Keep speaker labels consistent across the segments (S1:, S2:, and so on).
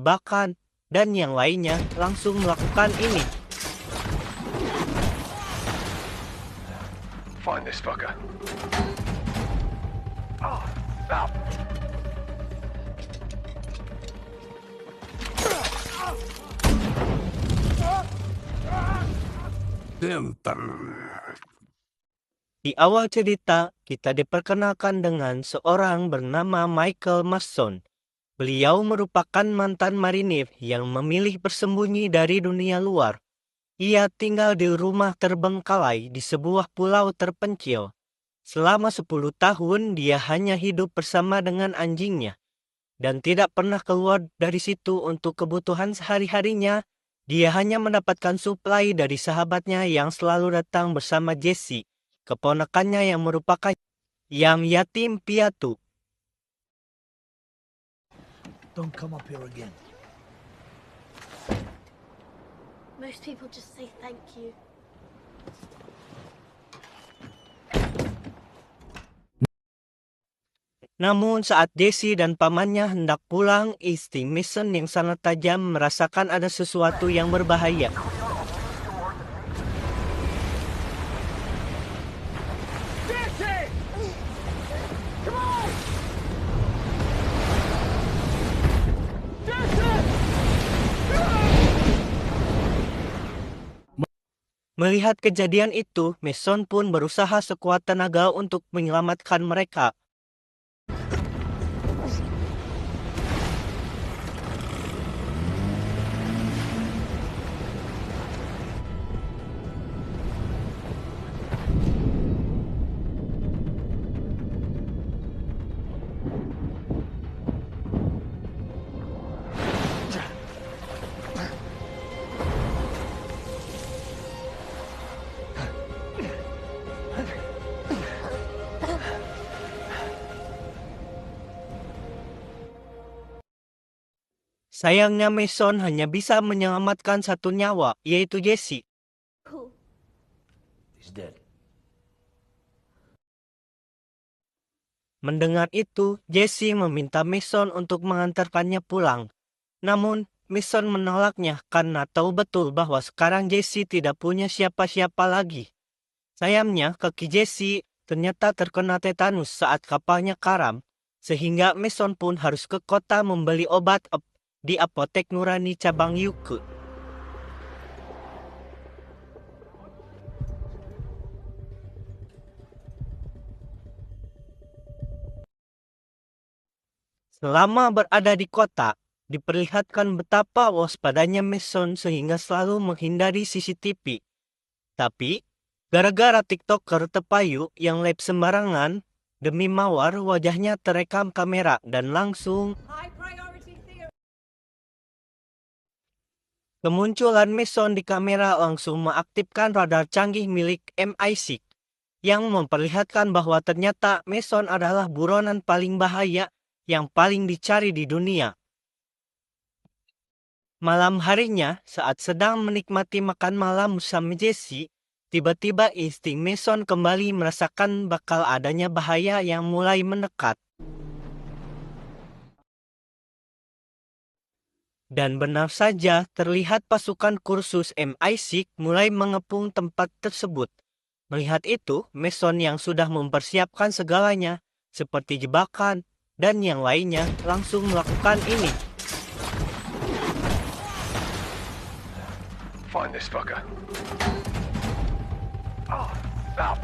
S1: jebakan, dan yang lainnya langsung melakukan ini.
S2: Find this fucker. Oh, stop.
S1: Di awal cerita, kita diperkenalkan dengan seorang bernama Michael Mason. Beliau merupakan mantan marinir yang memilih bersembunyi dari dunia luar. Ia tinggal di rumah terbengkalai di sebuah pulau terpencil. Selama 10 tahun dia hanya hidup bersama dengan anjingnya dan tidak pernah keluar dari situ untuk kebutuhan sehari-harinya. Dia hanya mendapatkan suplai dari sahabatnya yang selalu datang bersama Jesse, keponakannya yang merupakan yang yatim piatu.
S3: Don't come up here again.
S4: Most people just say thank you.
S1: Namun saat Jesse dan pamannya hendak pulang, insting Mason yang sangat tajam merasakan ada sesuatu yang berbahaya. Melihat kejadian itu, Mason pun berusaha sekuat tenaga untuk menyelamatkan mereka. Sayangnya Mason hanya bisa menyelamatkan satu nyawa, yaitu Jesse.
S4: Cool.
S3: He's dead.
S1: Mendengar itu, Jesse meminta Mason untuk mengantarkannya pulang. Namun, Mason menolaknya karena tahu betul bahwa sekarang Jesse tidak punya siapa-siapa lagi. Sayangnya, kaki Jesse ternyata terkena tetanus saat kapalnya karam, sehingga Mason pun harus ke kota membeli obat di apotek nurani cabang Yuku. Selama berada di kota, diperlihatkan betapa waspadanya Mason sehingga selalu menghindari CCTV. Tapi, gara-gara TikToker tepayu yang live sembarangan, demi mawar wajahnya terekam kamera dan langsung kemunculan Mason di kamera langsung mengaktifkan radar canggih milik MI6 yang memperlihatkan bahwa ternyata Mason adalah buronan paling bahaya yang paling dicari di dunia. Malam harinya, saat sedang menikmati makan malam bersama Jesse, tiba-tiba insting Mason kembali merasakan bakal adanya bahaya yang mulai mendekat. Dan benar saja, terlihat pasukan kursus MI6 mulai mengepung tempat tersebut. Melihat itu, Mason yang sudah mempersiapkan segalanya, seperti jebakan dan yang lainnya, langsung melakukan ini.
S2: Find this fucker. Oh, stop.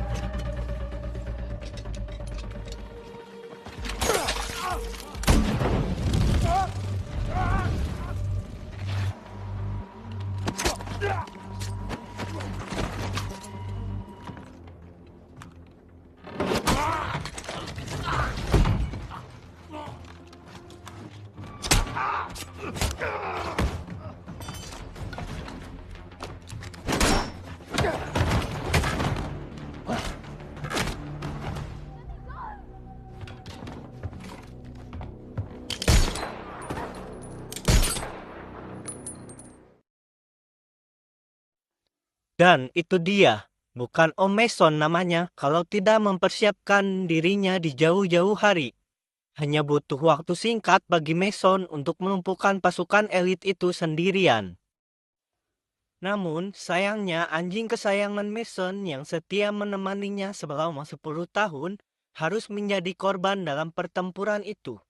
S1: Dan itu dia, bukan Om Mason namanya kalau tidak mempersiapkan dirinya di jauh-jauh hari. Hanya butuh waktu singkat bagi Mason untuk melumpuhkan pasukan elit itu sendirian. Namun, sayangnya anjing kesayangan Mason yang setia menemaninya selama 10 tahun harus menjadi korban dalam pertempuran itu.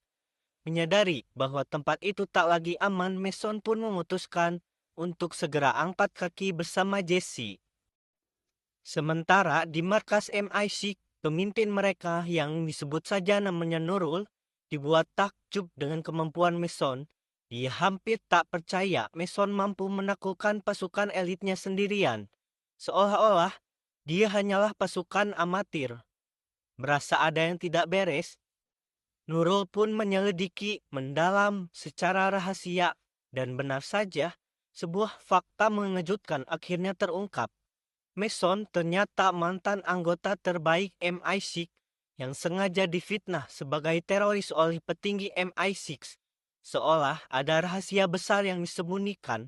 S1: Menyadari bahwa tempat itu tak lagi aman, Mason pun memutuskan untuk segera angkat kaki bersama Jesse. Sementara di markas MI6, pemimpin mereka yang disebut saja namanya Nurul dibuat takjub dengan kemampuan Mason. Dia hampir tak percaya Mason mampu menaklukkan pasukan elitnya sendirian. Seolah-olah dia hanyalah pasukan amatir. Merasa ada yang tidak beres, Nurul pun menyelidiki mendalam secara rahasia, dan benar saja sebuah fakta mengejutkan akhirnya terungkap. Mason ternyata mantan anggota terbaik MI6 yang sengaja difitnah sebagai teroris oleh petinggi MI6. Seolah ada rahasia besar yang disembunyikan.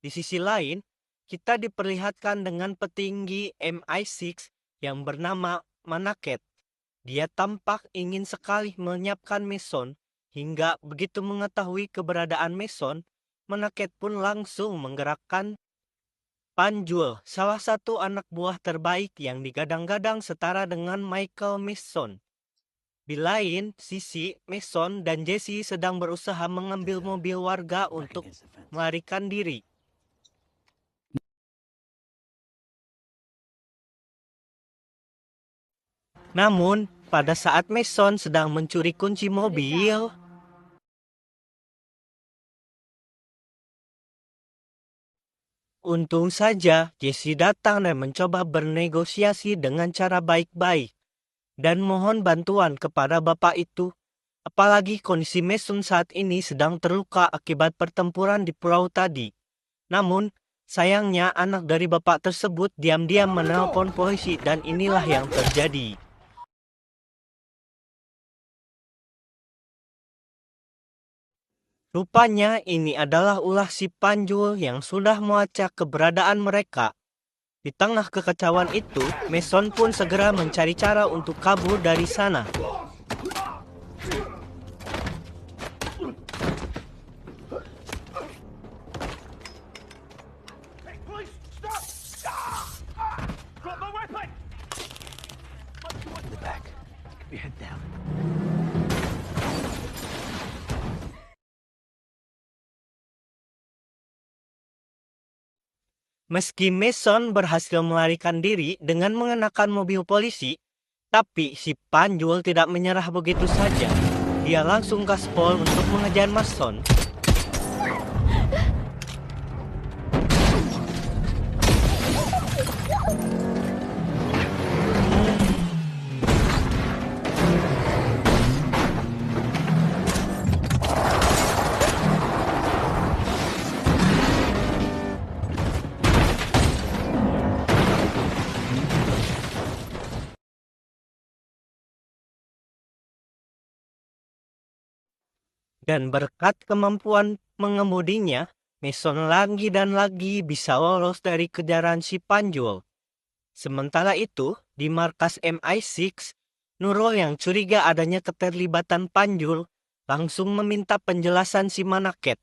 S1: Di sisi lain, kita diperlihatkan dengan petinggi MI6 yang bernama Manaket. Dia tampak ingin sekali menyiapkan Mason, hingga begitu mengetahui keberadaan Mason, Manaket pun langsung menggerakkan Panjul, salah satu anak buah terbaik yang digadang-gadang setara dengan Michael Mason. Di lain sisi, Mason dan Jesse sedang berusaha mengambil mobil warga untuk melarikan diri. Namun, pada saat Mason sedang mencuri kunci mobil, untung saja Jesse datang dan mencoba bernegosiasi dengan cara baik-baik dan mohon bantuan kepada bapak itu. Apalagi kondisi Mason saat ini sedang terluka akibat pertempuran di pulau tadi. Namun, sayangnya anak dari bapak tersebut diam-diam menelpon polisi dan inilah yang terjadi. Rupanya ini adalah ulah si Panjul yang sudah melacak keberadaan mereka. Di tengah kekacauan itu, Mason pun segera mencari cara untuk kabur dari sana.
S3: In the back. Keep your head down.
S1: Meski Mason berhasil melarikan diri dengan mengenakan mobil polisi, tapi si Panjul tidak menyerah begitu saja. Dia langsung gaspol untuk mengejar Mason. Dan berkat kemampuan mengemudinya, Mason lagi dan lagi bisa lolos dari kejaran si Panjul. Sementara itu, di markas MI6, Nurul yang curiga adanya keterlibatan Panjul langsung meminta penjelasan si Manaket.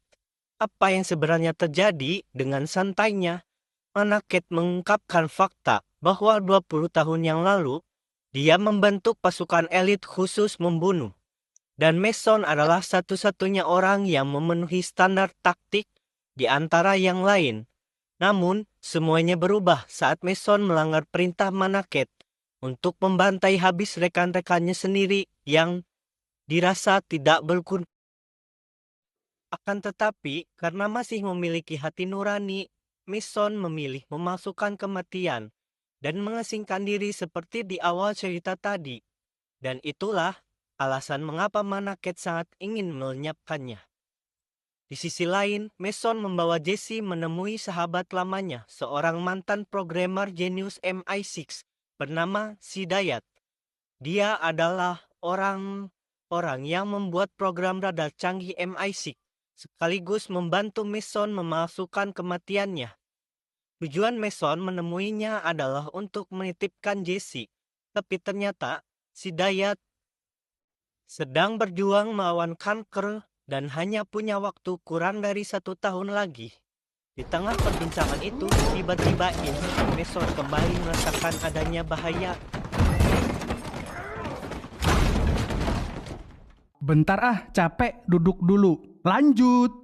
S1: Apa yang sebenarnya terjadi? Dengan santainya, Manaket mengungkapkan fakta bahwa 20 tahun yang lalu, dia membentuk pasukan elit khusus membunuh. Dan Mason adalah satu-satunya orang yang memenuhi standar taktik di antara yang lain. Namun, semuanya berubah saat Mason melanggar perintah Manaket untuk membantai habis rekan-rekannya sendiri yang dirasa tidak berguna. Akan tetapi, karena masih memiliki hati nurani, Mason memilih memasukkan kematian dan mengasingkan diri seperti di awal cerita tadi. Dan itulah alasan mengapa Manaket sangat ingin melenyapkannya. Di sisi lain, Mason membawa Jesse menemui sahabat lamanya, seorang mantan programmer jenius MI6 bernama Sidayat. Dia adalah orang yang membuat program radar canggih MI6, sekaligus membantu Mason memasukkan kematiannya. Tujuan Mason menemuinya adalah untuk menitipkan Jesse, tapi ternyata Sidayat sedang berjuang melawan kanker dan hanya punya waktu kurang dari 1 tahun lagi. Di tengah perbincangan itu, tiba-tiba Mason kembali merasakan adanya bahaya.
S5: Bentar ah, capek, duduk dulu. Lanjut.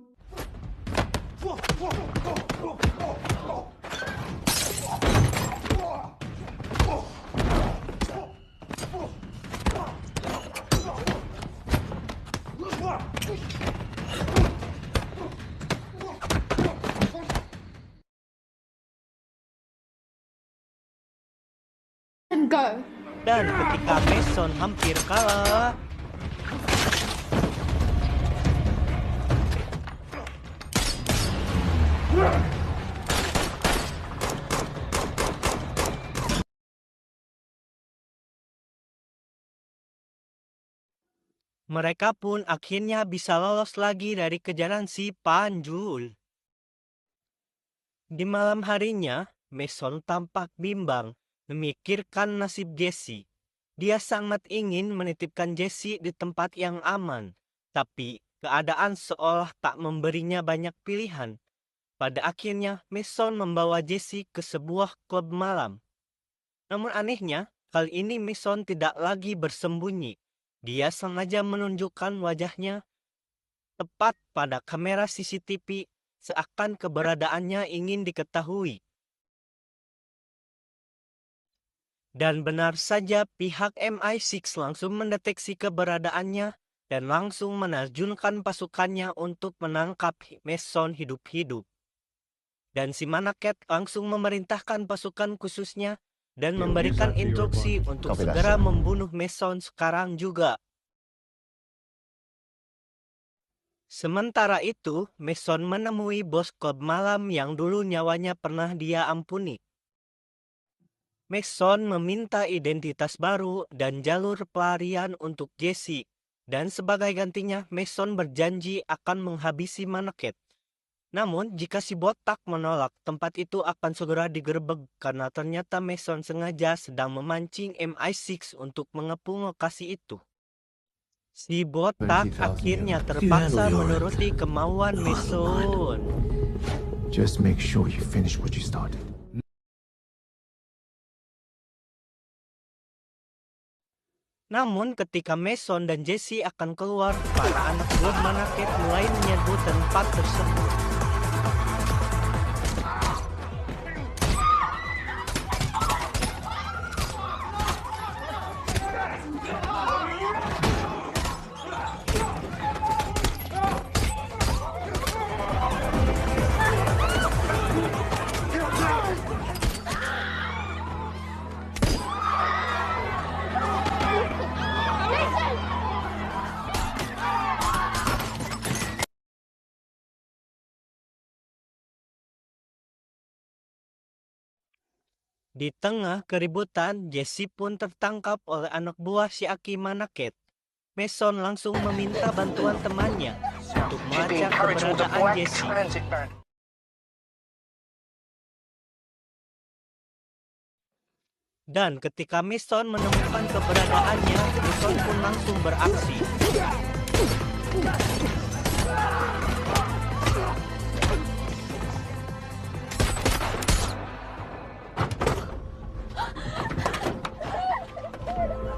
S4: And go.
S1: Dan ketika Mason hampir kalah, mereka pun akhirnya bisa lolos lagi dari kejaran si Panjul. Di malam harinya, Mason tampak bimbang memikirkan nasib Jesse. Dia sangat ingin menitipkan Jesse di tempat yang aman, tapi keadaan seolah tak memberinya banyak pilihan. Pada akhirnya, Mason membawa Jesse ke sebuah klub malam. Namun anehnya, kali ini Mason tidak lagi bersembunyi. Dia sengaja menunjukkan wajahnya tepat pada kamera CCTV seakan keberadaannya ingin diketahui. Dan benar saja pihak MI6 langsung mendeteksi keberadaannya dan langsung menerjunkan pasukannya untuk menangkap Mason hidup-hidup. Dan si Manaket langsung memerintahkan pasukan khususnya dan memberikan instruksi untuk segera membunuh Mason sekarang juga. Sementara itu, Mason menemui bos klub malam yang dulu nyawanya pernah dia ampuni. Mason meminta identitas baru dan jalur pelarian untuk Jesse, dan sebagai gantinya Mason berjanji akan menghabisi Manaket. Namun, jika si botak menolak, tempat itu akan segera digerebek karena ternyata Mason sengaja sedang memancing MI6 untuk mengepung lokasi itu. Si botak akhirnya terpaksa menuruti kemauan Mason.
S3: Just make sure you finish what you started.
S1: Namun ketika Mason dan Jesse akan keluar, para anak buah Manaket mulai menyerbu tempat tersebut. Di tengah keributan, Jesse pun tertangkap oleh anak buah si Aki Manaket. Mason langsung meminta bantuan temannya untuk melacak keberadaan Jesse. Dan ketika Mason menemukan keberadaannya, Mason pun langsung beraksi.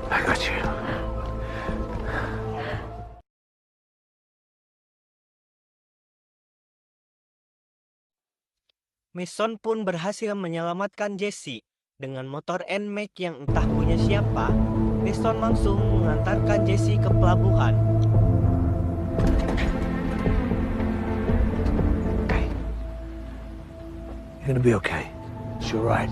S3: I got you.
S1: Mason pun berhasil menyelamatkan Jesse. Dengan motor NMAX yang entah punya siapa, Mason langsung mengantarkan Jesse ke pelabuhan.
S3: You're gonna be okay. It's your right.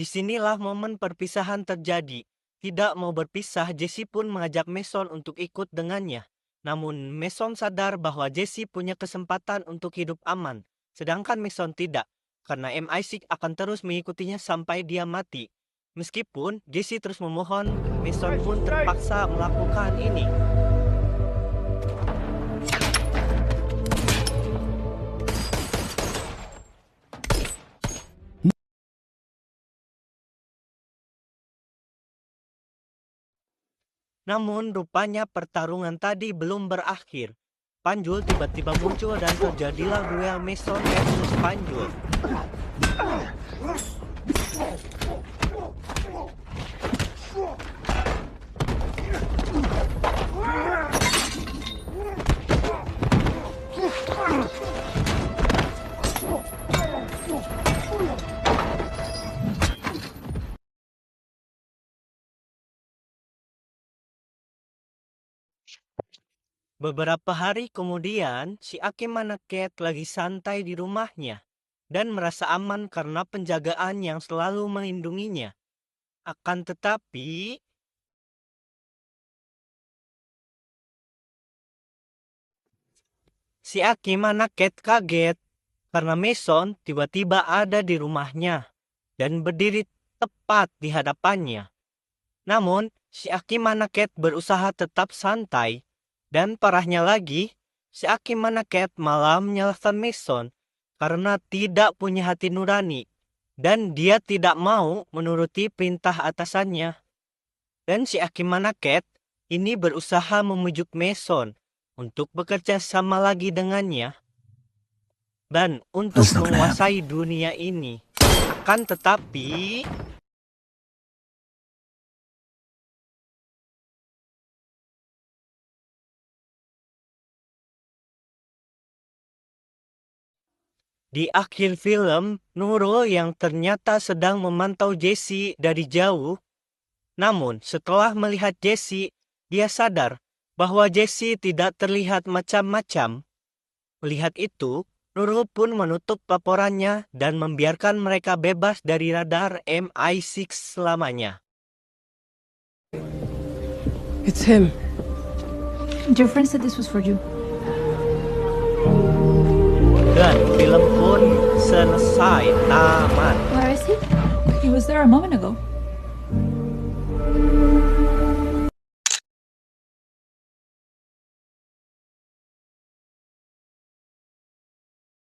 S1: Disinilah momen perpisahan terjadi. Tidak mau berpisah, Jesse pun mengajak Mason untuk ikut dengannya. Namun Mason sadar bahwa Jesse punya kesempatan untuk hidup aman, sedangkan Mason tidak, karena MI6 akan terus mengikutinya sampai dia mati. Meskipun Jesse terus memohon, Mason pun terpaksa melakukan ini. Namun rupanya pertarungan tadi belum berakhir. Panjul tiba-tiba muncul dan terjadilah duel Mason versus Panjul. Beberapa hari kemudian, si Akimanaket lagi santai di rumahnya dan merasa aman karena penjagaan yang selalu melindunginya. Akan tetapi, si Akimanaket kaget karena Mason tiba-tiba ada di rumahnya dan berdiri tepat di hadapannya. Namun, si Akimanaket berusaha tetap santai. Dan parahnya lagi, si Akimanaket malah menyalahkan Mason karena tidak punya hati nurani dan dia tidak mau menuruti perintah atasannya. Dan si Akimanaket ini berusaha membujuk Mason untuk bekerja sama lagi dengannya dan untuk
S3: That's not gonna
S1: menguasai dunia ini. Akan tetapi, di akhir film, Nurul yang ternyata sedang memantau Jesse dari jauh. Namun, setelah melihat Jesse, dia sadar bahwa Jesse tidak terlihat macam-macam. Melihat itu, Nurul pun menutup laporannya dan membiarkan mereka bebas dari radar MI6 selamanya.
S6: It's him.
S7: Your friend said this was for you.
S1: Dan film pun selesai tamat.
S7: Where is he? He was there a moment ago.